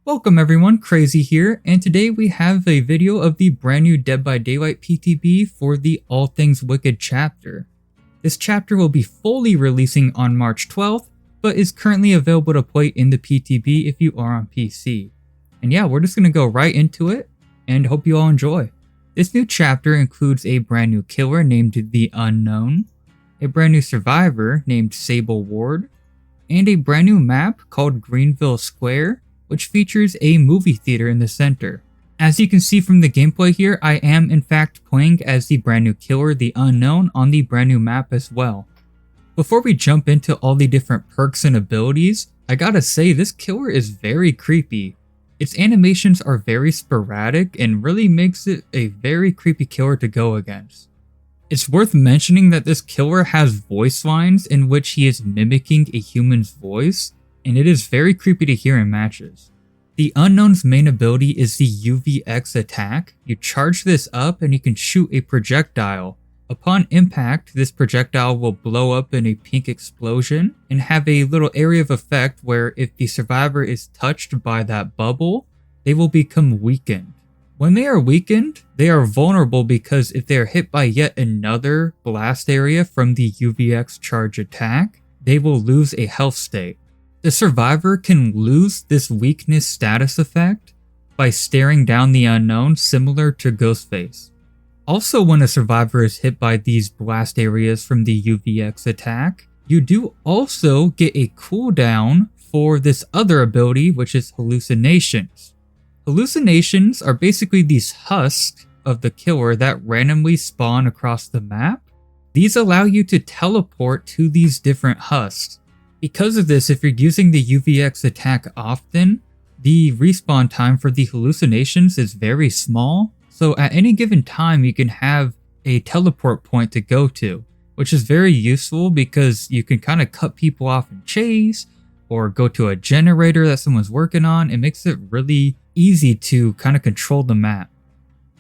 Welcome everyone, Crazy here, and today we have a video of the brand new Dead by Daylight PTB for the All Things Wicked chapter. This chapter will be fully releasing on March 12th, but is currently available to play in the PTB if you are on PC. And yeah, we're just going to go right into it, and hope you all enjoy. This new chapter includes a brand new killer named The Unknown, a brand new survivor named Sable Ward, and a brand new map called Greenville Square, which features a movie theater in the center. As you can see from the gameplay here, I am in fact playing as the brand new killer, The Unknown, on the brand new map as well. Before we jump into all the different perks and abilities, I gotta say this killer is very creepy. Its animations are very sporadic and really makes it a very creepy killer to go against. It's worth mentioning that this killer has voice lines in which he is mimicking a human's voice, and it is very creepy to hear in matches. The Unknown's main ability is the UVX attack. You charge this up and you can shoot a projectile. Upon impact, this projectile will blow up in a pink explosion and have a little area of effect where if the survivor is touched by that bubble, they will become weakened. When they are weakened, they are vulnerable because if they are hit by yet another blast area from the UVX charge attack, they will lose a health state. The survivor can lose this weakness status effect by staring down the Unknown, similar to Ghostface. Also, when a survivor is hit by these blast areas from the UVX attack, you do also get a cooldown for this other ability, which is Hallucinations. Hallucinations are basically these husks of the killer that randomly spawn across the map. These allow you to teleport to these different husks. Because of this, if you're using the UVX attack often, the respawn time for the hallucinations is very small, so at any given time you can have a teleport point to go to, which is very useful because you can kind of cut people off and chase, or go to a generator that someone's working on. It makes it really easy to kind of control the map.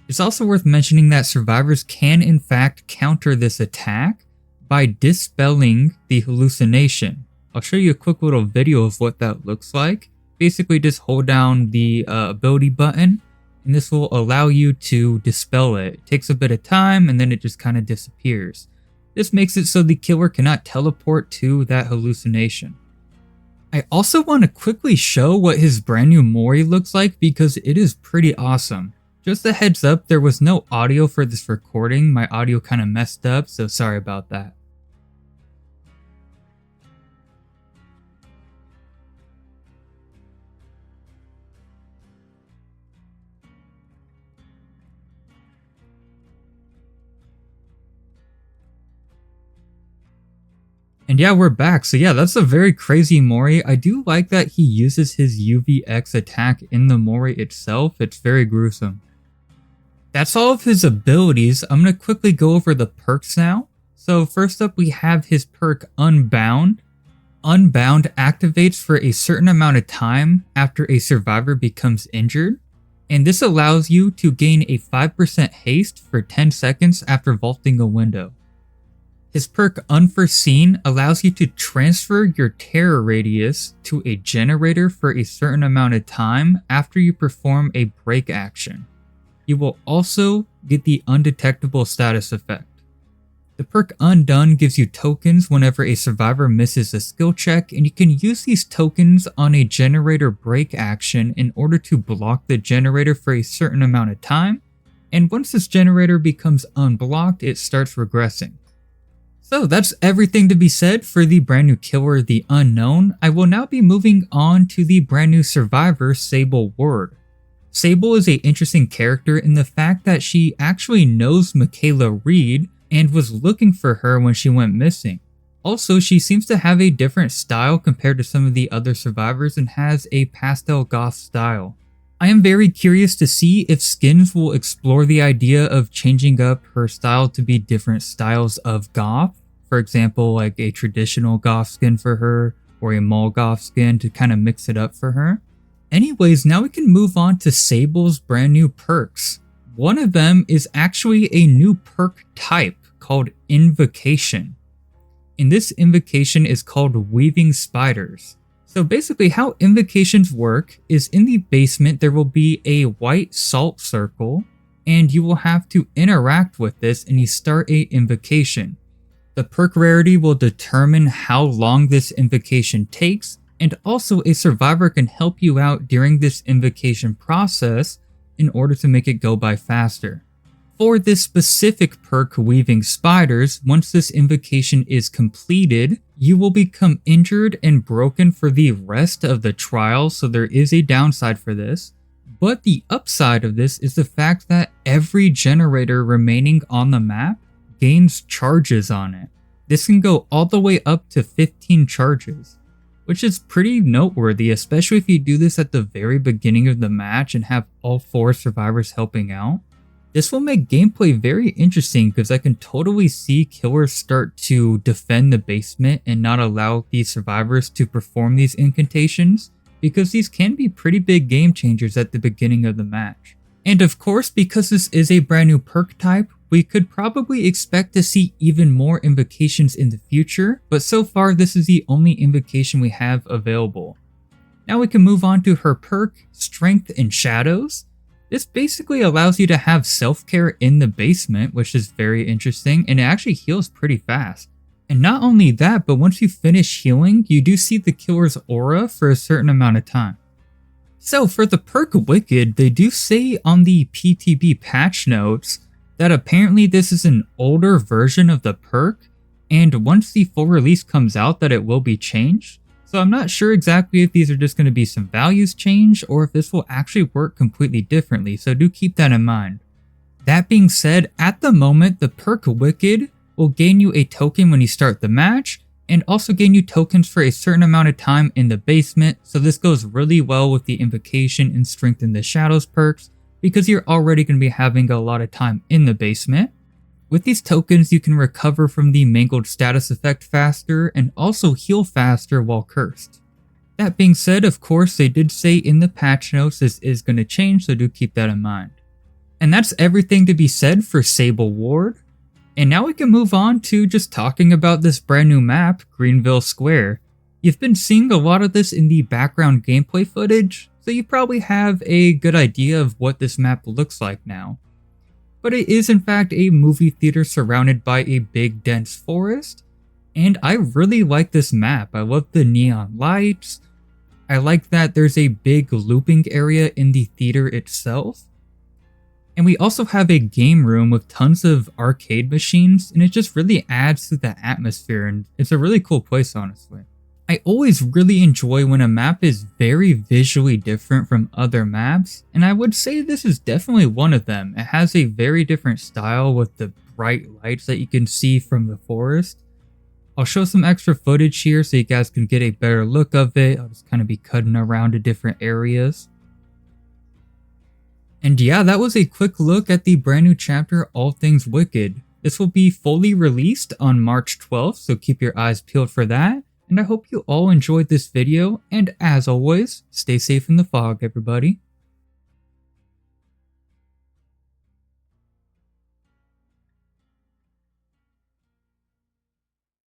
It's also worth mentioning that survivors can in fact counter this attack by dispelling the hallucination. I'll show you a quick little video of what that looks like. Basically just hold down the ability button and this will allow you to dispel it. It takes a bit of time and then it just kind of disappears. This makes it so the killer cannot teleport to that hallucination. I also want to quickly show what his brand new Mori looks like because it is pretty awesome. Just a heads up, there was no audio for this recording. My audio kind of messed up, so sorry about that. And yeah, we're back. So yeah, that's a very crazy Mori. I do like that he uses his UVX attack in the Mori itself. It's very gruesome. That's all of his abilities. I'm going to quickly go over the perks now. So first up, we have his perk Unbound. Unbound activates for a certain amount of time after a survivor becomes injured. And this allows you to gain a 5% haste for 10 seconds after vaulting a window. His perk Unforeseen allows you to transfer your terror radius to a generator for a certain amount of time after you perform a break action. You will also get the Undetectable status effect. The perk Undone gives you tokens whenever a survivor misses a skill check, and you can use these tokens on a generator break action in order to block the generator for a certain amount of time, and once this generator becomes unblocked, it starts regressing. So that's everything to be said for the brand new killer, The Unknown. I will now be moving on to the brand new survivor, Sable Ward. Sable is an interesting character in the fact that she actually knows Michaela Reed and was looking for her when she went missing. Also, she seems to have a different style compared to some of the other survivors and has a pastel goth style. I am very curious to see if skins will explore the idea of changing up her style to be different styles of goth. For example, like a traditional goth skin for her or a mall goth skin to kind of mix it up for her. Anyways, now we can move on to Sable's brand new perks. One of them is actually a new perk type called Invocation. And this invocation is called Weaving Spiders. So basically how invocations work is in the basement there will be a white salt circle, and you will have to interact with this and you start a invocation. The perk rarity will determine how long this invocation takes, and also a survivor can help you out during this invocation process in order to make it go by faster. For this specific perk, Weaving Spiders, once this invocation is completed, you will become injured and broken for the rest of the trial, so there is a downside for this. But the upside of this is the fact that every generator remaining on the map gains charges on it. This can go all the way up to 15 charges, which is pretty noteworthy, especially if you do this at the very beginning of the match and have all 4 survivors helping out. This will make gameplay very interesting because I can totally see killers start to defend the basement and not allow these survivors to perform these incantations, because these can be pretty big game changers at the beginning of the match. And of course, because this is a brand new perk type, we could probably expect to see even more invocations in the future, but so far this is the only invocation we have available. Now we can move on to her perk, Strength in Shadows. This basically allows you to have self-care in the basement, which is very interesting, and it actually heals pretty fast. And not only that, but once you finish healing, you do see the killer's aura for a certain amount of time. So for the perk Wicked, they do say on the PTB patch notes that apparently this is an older version of the perk, and once the full release comes out that it will be changed. So I'm not sure exactly if these are just going to be some values change or if this will actually work completely differently, so do keep that in mind. That being said, at the moment, the perk Wicked will gain you a token when you start the match, and also gain you tokens for a certain amount of time in the basement, so this goes really well with the Invocation and Strength in the Shadows perks, because you're already going to be having a lot of time in the basement. With these tokens, you can recover from the Mangled status effect faster and also heal faster while cursed. That being said, of course, they did say in the patch notes this is going to change, so do keep that in mind. And that's everything to be said for Sable Ward. And now we can move on to just talking about this brand new map, Greenville Square. You've been seeing a lot of this in the background gameplay footage, so you probably have a good idea of what this map looks like now. But it is in fact a movie theater surrounded by a big dense forest, and I really like this map. I love the neon lights. I like that there's a big looping area in the theater itself. And we also have a game room with tons of arcade machines, and it just really adds to the atmosphere, and it's a really cool place, honestly. I always really enjoy when a map is very visually different from other maps, and I would say this is definitely one of them. It has a very different style with the bright lights that you can see from the forest. I'll show some extra footage here so you guys can get a better look of it. I'll just kind of be cutting around to different areas. And yeah, that was a quick look at the brand new chapter, All Things Wicked. This will be fully released on March 12th, so keep your eyes peeled for that. And I hope you all enjoyed this video, and as always, stay safe in the fog, everybody.